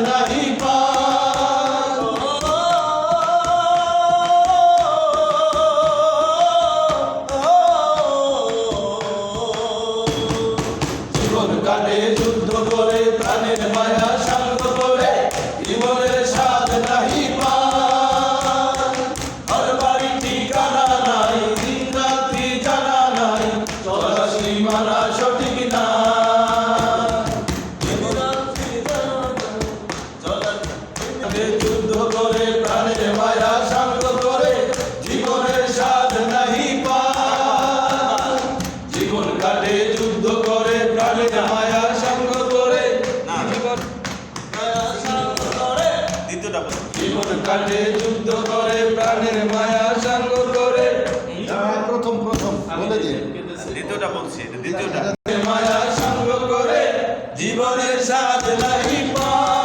নাহি পায়। জীবন কাটে যুদ্ধ করে, প্রাণের মায়া সাঙ্গ করে, জীবনের স্বাদ নাহি পায়। ঘর বাড়ি ঠিকানা নাই, দিন রাত্রি জানা নাই, চলা সীমানা সঠিক না। যুদ্ধ করে, প্রাণের মায়া সাঙ্গ করে, জীবনের স্বাদ নাহি পায়। জীবন কাটে যুদ্ধ করে, প্রাণের মায়া সাঙ্গ করে, জীবন কাটে যুদ্ধ করে, প্রাণের মায়া সাঙ্গ করে। প্রথম বলে দিন। দ্বিতীয়টা বলছি, দ্বিতীয়টা মায়া সাঙ্গ করে, জীবনের স্বাদ নাহি পায়।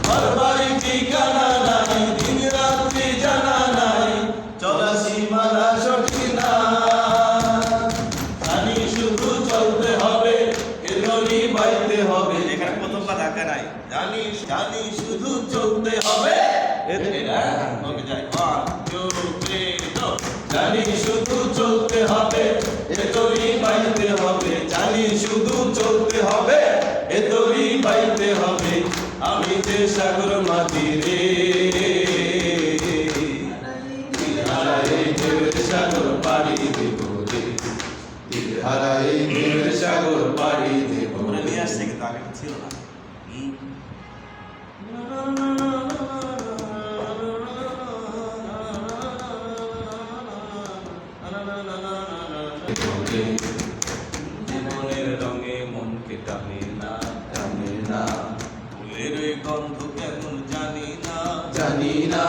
ঘর বাড়ি ঠিকানা নাই, দিন রাত্রি জানা নাই, চলা সীমানা সঠিক না। জানি শুধু চলতে হবে, এ দড়ি বাইতে হবে। এখানে প্রথমবার ঢাকা নাই। জানি জানি শুধু চলতে হবে, ওকে যাই 1 2 3 go। জানি শুধু চলতে হবে, এ দড়ি বাইতে হবে। জানি শুধু চলতে হবে, এ দড়ি বাইতে হবে। আমি যে সাগর মাঝি রে, হারাই ঢেউয়ের সাগর পাড়ি দেব রে, হারাই ঢেউয়ের সাগর পাড়ি দেব ওরা রে। নিয়ে আসছে কিন্তু আগে ছিল না। জীবনের রঙে মনকে টানে না, টানে না, ফুলের ওই গন্ধ কেমন জানি না, জানি না,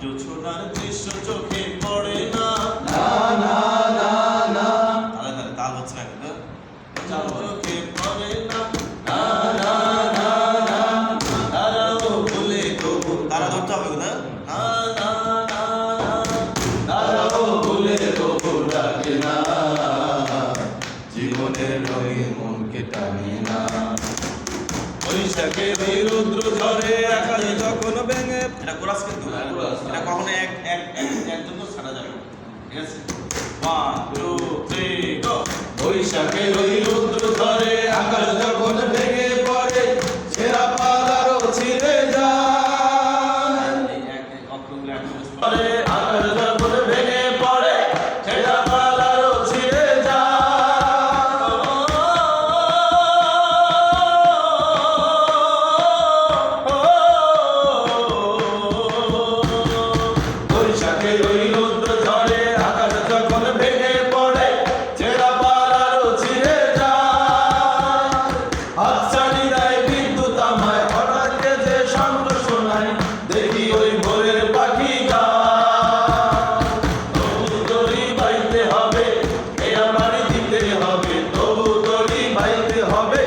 জোছনার দৃশ্য চোখে পড়ে না। না না না না, তাহলে তাল হচ্ছে না কিন্তু চোখে পড়ে না। না না না না, তারাও ভুলে তবু তারা ধরতে হবে না। না না না না, তারাও ভুলে তবু ডাকে না। জীবনের রঙে মনকে টানে না। বৈশাখের ওই রৌদ্র ঝরে, আকাশ যখন ভেঙে। এটা কোরাস কিন্তু এটা কখনো একজন তো ছাড়া যাবে না। ঠিক আছে 1 2 3 go। বৈশাখের ওই রৌদ্র ঝরে, আকাশ যখন ভেঙে পড়ে, ছেঁড়া পালারও ছিঁড়ে যায়। পরে আকাশ যখন ভেঙে পড়ে, ছেঁড়া পালারও ছিঁড়ে যায়। বৈশাখের ওই রৌদ্র ঝরে, আকাশ যখন ভেঙে পড়ে, ছেঁড়া পালারও ছিঁড়ে যায়। হাতছানি দেয় বিদ্যুৎ আমায়, হঠাৎ যে শব্দ শোনায়, দেখি ওই ভোরের পাখি গায়। তবু দড়ি বাইতে হবে, এ আমার দিতে হবে, তবু দড়ি বাইতে হবে।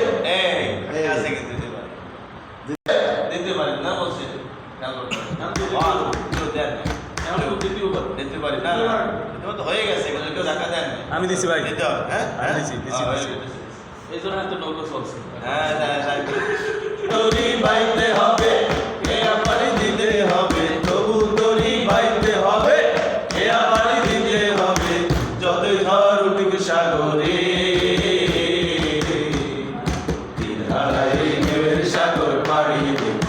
এই আছে কিন্তু দিতে পারি না বলছে। খেয়াল করতে হবে। 1 2 দেন দিতে পারি না, তো হয়ে গেছে কিন্তু কেউ ধাক্কা দেন না। আমি দিছি ভাই। দিতে হবে, হ্যাঁ আমি দিছি। এই জন্য এত নৌকো চলছে। হ্যাঁ দড়ি বাইতে হবে, এ আমার দিতে হবে, তবু দড়ি বাইতে হবে, এ আমার দিতে হবে। যতই ঝড় উঠুক সাগরে, তীর হারাই ঢেউয়ের সাগর পাড়ি দেব